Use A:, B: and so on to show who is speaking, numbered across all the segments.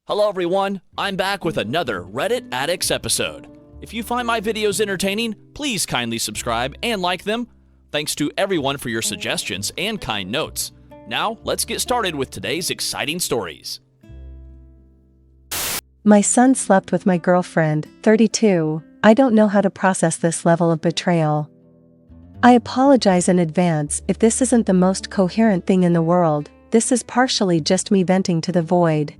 A: Hello everyone, I'm back with another Reddit Addicts episode. If you find my videos entertaining, please kindly subscribe and like them. Thanks to everyone for your suggestions and kind notes. Now, let's get started with today's exciting stories.
B: My son slept with my girlfriend, 32. I don't know how to process this level of betrayal. I apologize in advance if this isn't the most coherent thing in the world. This is partially just me venting to the void.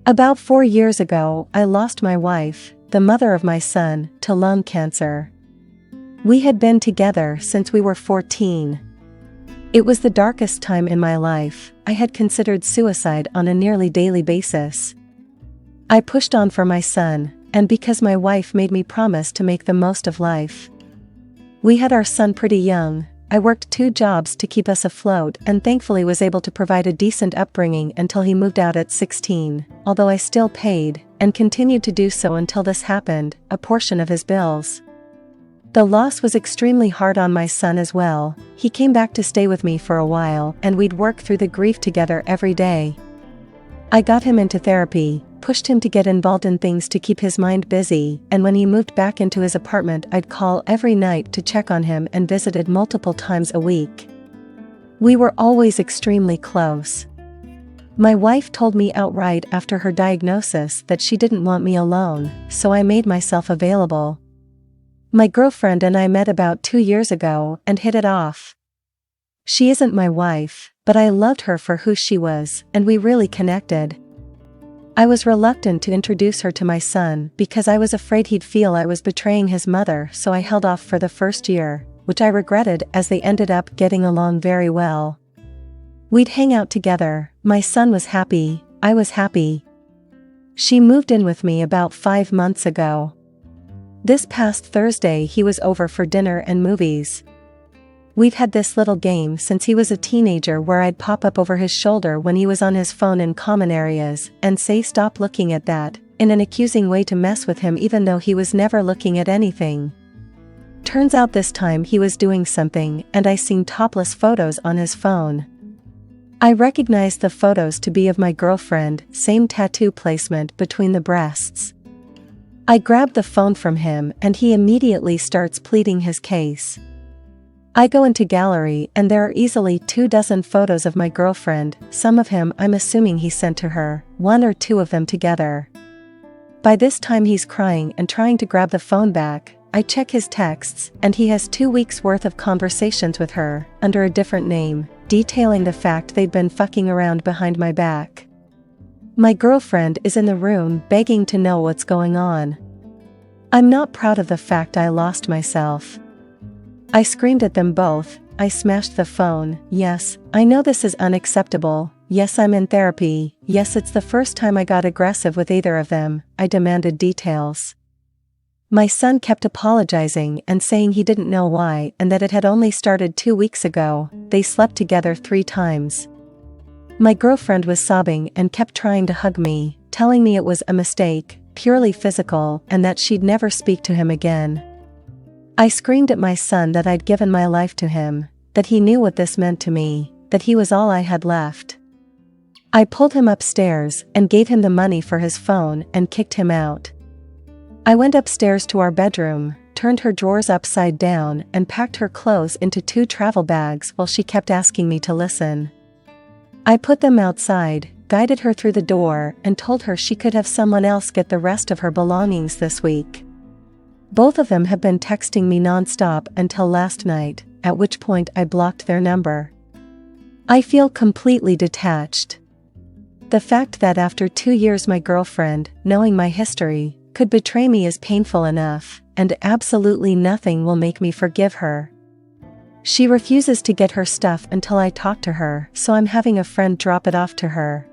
B: About 4 years ago, I lost my wife, the mother of my son, to lung cancer. We had been together since we were 14. It was the darkest time in my life. I had considered suicide on a nearly daily basis. I pushed on for my son, and because my wife made me promise to make the most of life. We had our son pretty young. I worked 2 jobs to keep us afloat and thankfully was able to provide a decent upbringing until he moved out at 16, although I still paid, and continued to do so until this happened, a portion of his bills. The loss was extremely hard on my son as well. He came back to stay with me for a while and we'd work through the grief together every day. I got him into therapy, pushed him to get involved in things to keep his mind busy, and when he moved back into his apartment I'd call every night to check on him and visited multiple times a week. We were always extremely close. My wife told me outright after her diagnosis that she didn't want me alone, so I made myself available. My girlfriend and I met about 2 years ago and hit it off. She isn't my wife, but I loved her for who she was, and we really connected. I was reluctant to introduce her to my son because I was afraid he'd feel I was betraying his mother, so I held off for the first year, which I regretted as they ended up getting along very well. We'd hang out together, my son was happy, I was happy. She moved in with me about 5 months ago. This past Thursday he was over for dinner and movies. We've had this little game since he was a teenager where I'd pop up over his shoulder when he was on his phone in common areas and say stop looking at that, in an accusing way to mess with him even though he was never looking at anything. Turns out this time he was doing something and I seen topless photos on his phone. I recognized the photos to be of my girlfriend, same tattoo placement between the breasts. I grabbed the phone from him and he immediately starts pleading his case. I go into gallery and there are easily 24 photos of my girlfriend, some of him I'm assuming he sent to her, 1 or 2 of them together. By this time he's crying and trying to grab the phone back. I check his texts and he has 2 weeks worth of conversations with her, under a different name, detailing the fact they'd been fucking around behind my back. My girlfriend is in the room begging to know what's going on. I'm not proud of the fact I lost myself. I screamed at them both. I smashed the phone. Yes, I know this is unacceptable. Yes, I'm in therapy. Yes, it's the first time I got aggressive with either of them. I demanded details. My son kept apologizing and saying he didn't know why and that it had only started 2 weeks ago. They slept together 3 times. My girlfriend was sobbing and kept trying to hug me, telling me it was a mistake, purely physical, and that she'd never speak to him again. I screamed at my son that I'd given my life to him, that he knew what this meant to me, that he was all I had left. I pulled him upstairs and gave him the money for his phone and kicked him out. I went upstairs to our bedroom, turned her drawers upside down and packed her clothes into 2 travel bags while she kept asking me to listen. I put them outside, guided her through the door and told her she could have someone else get the rest of her belongings this week. Both of them have been texting me nonstop until last night, at which point I blocked their number. I feel completely detached. The fact that after 2 years my girlfriend, knowing my history, could betray me is painful enough, and absolutely nothing will make me forgive her. She refuses to get her stuff until I talk to her, so I'm having a friend drop it off to her.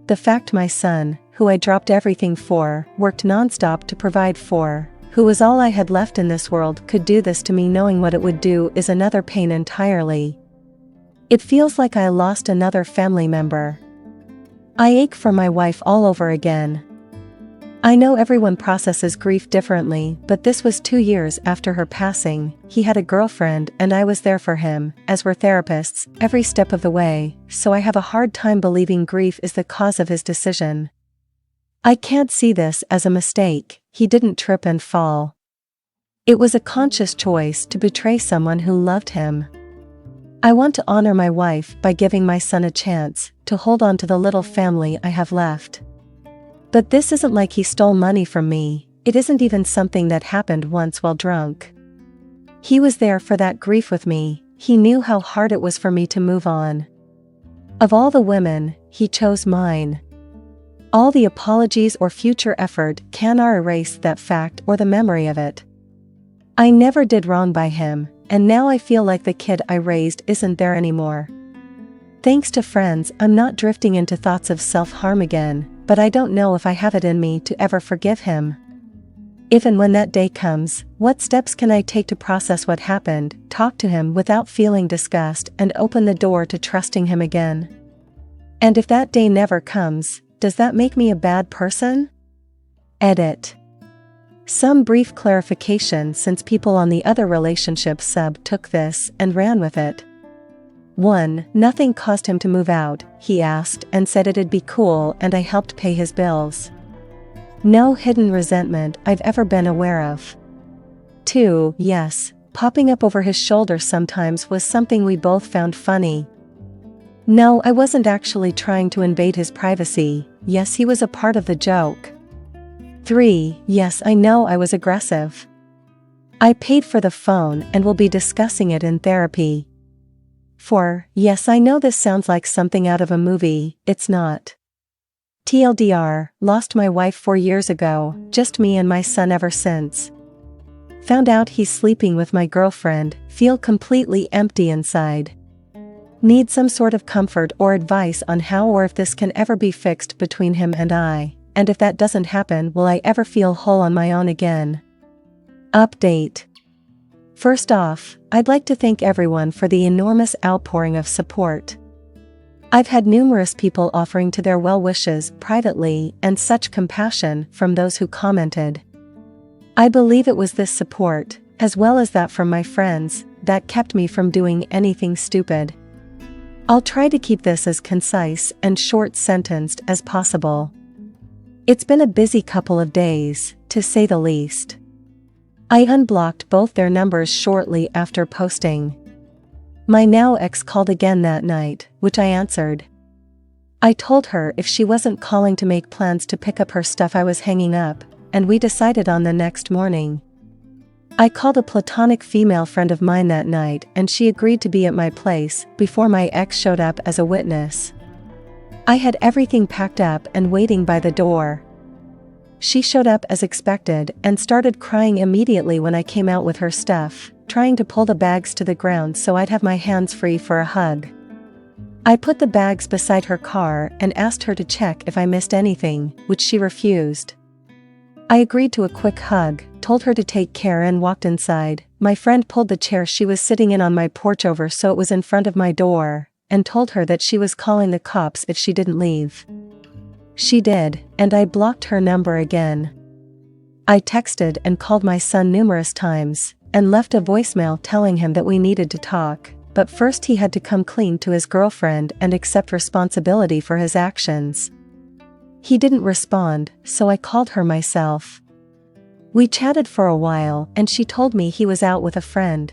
B: The fact my son, who I dropped everything for, worked nonstop to provide for, who was all I had left in this world, could do this to me knowing what it would do is another pain entirely. It feels like I lost another family member. I ache for my wife all over again. I know everyone processes grief differently, but this was 2 years after her passing. He had a girlfriend and I was there for him, as were therapists, every step of the way, so I have a hard time believing grief is the cause of his decision. I can't see this as a mistake, he didn't trip and fall. It was a conscious choice to betray someone who loved him. I want to honor my wife by giving my son a chance to hold on to the little family I have left. But this isn't like he stole money from me, it isn't even something that happened once while drunk. He was there for that grief with me, he knew how hard it was for me to move on. Of all the women, he chose mine. All the apologies or future effort cannot erase that fact or the memory of it. I never did wrong by him, and now I feel like the kid I raised isn't there anymore. Thanks to friends, I'm not drifting into thoughts of self-harm again, but I don't know if I have it in me to ever forgive him. If and when that day comes, what steps can I take to process what happened, talk to him without feeling disgust, and open the door to trusting him again? And if that day never comes, does that make me a bad person? Edit. Some brief clarification since people on the other relationship sub took this and ran with it. 1. Nothing caused him to move out, he asked and said it'd be cool and I helped pay his bills. No hidden resentment I've ever been aware of. 2. Yes, popping up over his shoulder sometimes was something we both found funny. No, I wasn't actually trying to invade his privacy, yes, he was a part of the joke. 3. Yes, I know I was aggressive. I paid for the phone and will be discussing it in therapy. 4. Yes, I know this sounds like something out of a movie, it's not. TLDR, lost my wife 4 years ago, just me and my son ever since. Found out he's sleeping with my girlfriend, feel completely empty inside. Need some sort of comfort or advice on how or if this can ever be fixed between him and I, and if that doesn't happen, will I ever feel whole on my own again? Update. First off, I'd like to thank everyone for the enormous outpouring of support. I've had numerous people offering to their well wishes privately and such compassion from those who commented. I believe it was this support, as well as that from my friends, that kept me from doing anything stupid. I'll try to keep this as concise and short-sentenced as possible. It's been a busy couple of days, to say the least. I unblocked both their numbers shortly after posting. My now ex called again that night, which I answered. I told her if she wasn't calling to make plans to pick up her stuff I was hanging up, and we decided on the next morning. I called a platonic female friend of mine that night and she agreed to be at my place before my ex showed up as a witness. I had everything packed up and waiting by the door. She showed up as expected and started crying immediately when I came out with her stuff, trying to pull the bags to the ground so I'd have my hands free for a hug. I put the bags beside her car and asked her to check if I missed anything, which she refused. I agreed to a quick hug, told her to take care and walked inside. My friend pulled the chair she was sitting in on my porch over so it was in front of my door, and told her that she was calling the cops if she didn't leave. She did, and I blocked her number again. I texted and called my son numerous times, and left a voicemail telling him that we needed to talk, but first he had to come clean to his girlfriend and accept responsibility for his actions. He didn't respond, so I called her myself. We chatted for a while and she told me he was out with a friend.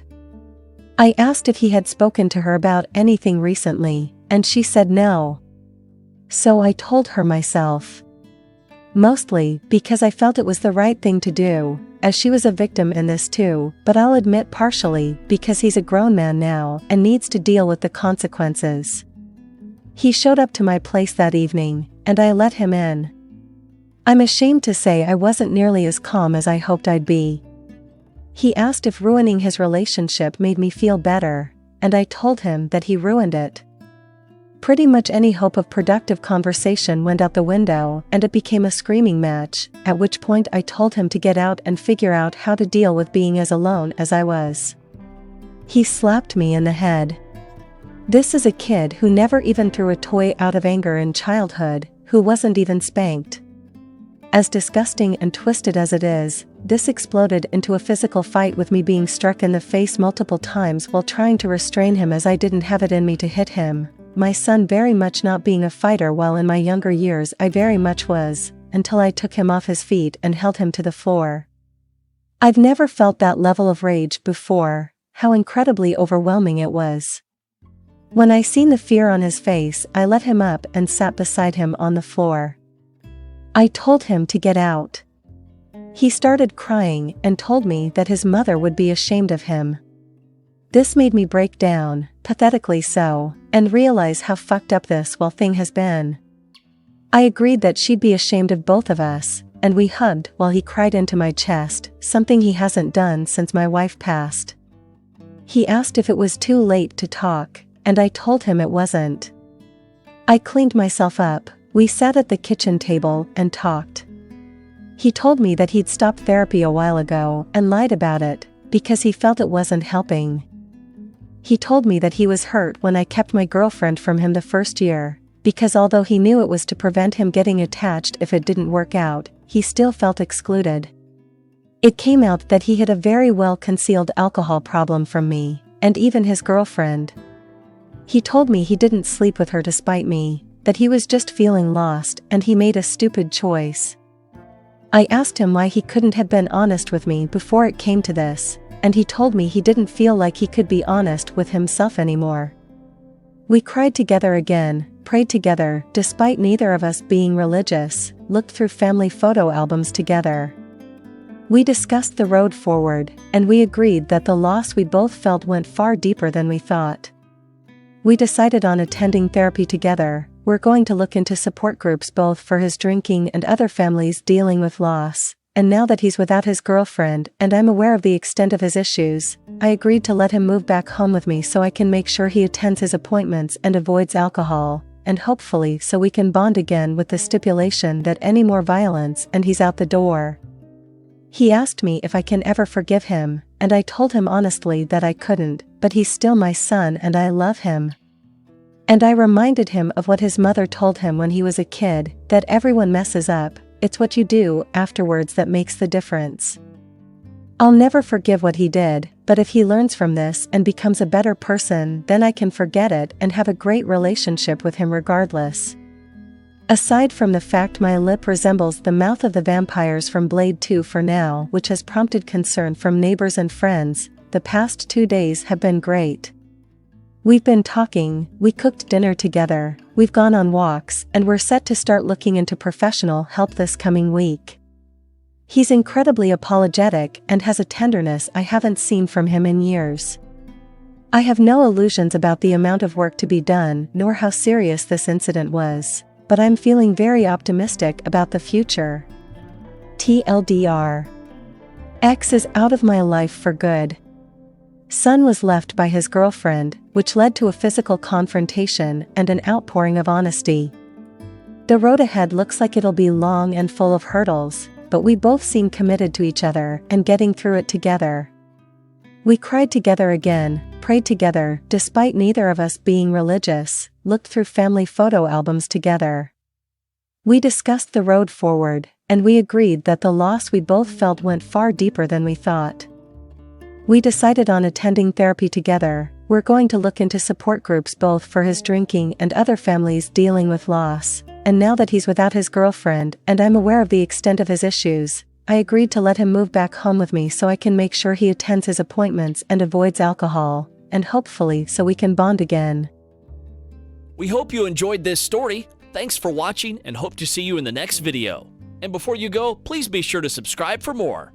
B: I asked if he had spoken to her about anything recently, and she said no. So I told her myself. Mostly because I felt it was the right thing to do, as she was a victim in this too, but I'll admit partially because he's a grown man now and needs to deal with the consequences. He showed up to my place that evening, and I let him in. I'm ashamed to say I wasn't nearly as calm as I hoped I'd be. He asked if ruining his relationship made me feel better, and I told him that he ruined it. Pretty much any hope of productive conversation went out the window and it became a screaming match, at which point I told him to get out and figure out how to deal with being as alone as I was. He slapped me in the head. This is a kid who never even threw a toy out of anger in childhood, who wasn't even spanked. As disgusting and twisted as it is, this exploded into a physical fight with me being struck in the face multiple times while trying to restrain him as I didn't have it in me to hit him. My son very much not being a fighter while in my younger years I very much was, until I took him off his feet and held him to the floor. I've never felt that level of rage before, how incredibly overwhelming it was. When I seen the fear on his face, I let him up and sat beside him on the floor. I told him to get out. He started crying and told me that his mother would be ashamed of him. This made me break down, pathetically so, and realize how fucked up this whole thing has been. I agreed that she'd be ashamed of both of us, and we hugged while he cried into my chest, something he hasn't done since my wife passed. He asked if it was too late to talk, and I told him it wasn't. I cleaned myself up, we sat at the kitchen table and talked. He told me that he'd stopped therapy a while ago and lied about it, because he felt it wasn't helping. He told me that he was hurt when I kept my girlfriend from him the first year, because although he knew it was to prevent him getting attached if it didn't work out, he still felt excluded. It came out that he had a very well-concealed alcohol problem from me, and even his girlfriend. He told me he didn't sleep with her to spite me, that he was just feeling lost and he made a stupid choice. I asked him why he couldn't have been honest with me before it came to this, and he told me he didn't feel like he could be honest with himself anymore. We cried together again, prayed together despite neither of us being religious, looked through family photo albums together. We discussed the road forward, and we agreed that the loss we both felt went far deeper than we thought. We decided on attending therapy together. We're going to look into support groups both for his drinking and other families dealing with loss, and now that he's without his girlfriend and I'm aware of the extent of his issues, I agreed to let him move back home with me so I can make sure he attends his appointments and avoids alcohol, and hopefully so we can bond again with the stipulation that any more violence and he's out the door. He asked me if I can ever forgive him, and I told him honestly that I couldn't, but he's still my son and I love him. And I reminded him of what his mother told him when he was a kid, that everyone messes up, it's what you do afterwards that makes the difference. I'll never forgive what he did, but if he learns from this and becomes a better person, then I can forget it and have a great relationship with him regardless. Aside from the fact my lip resembles the mouth of the vampires from Blade 2 for now, which has prompted concern from neighbors and friends, the past 2 days have been great. We've been talking, we cooked dinner together, we've gone on walks, and we're set to start looking into professional help this coming week. He's incredibly apologetic and has a tenderness I haven't seen from him in years. I have no illusions about the amount of work to be done nor how serious this incident was, but I'm feeling very optimistic about the future. TLDR. X is out of my life for good. Son was left by his girlfriend, which led to a physical confrontation and an outpouring of honesty. The road ahead looks like it'll be long and full of hurdles, but we both seem committed to each other and getting through it together. We cried together again, prayed together despite neither of us being religious, looked through family photo albums together. We discussed the road forward, and we agreed that the loss we both felt went far deeper than we thought. We decided on attending therapy together. We're going to look into support groups both for his drinking and other families dealing with loss, and now that he's without his girlfriend and I'm aware of the extent of his issues, I agreed to let him move back home with me so I can make sure he attends his appointments and avoids alcohol, and hopefully so we can bond again.
A: We hope you enjoyed this story. Thanks for watching and hope to see you in the next video. And before you go, please be sure to subscribe for more.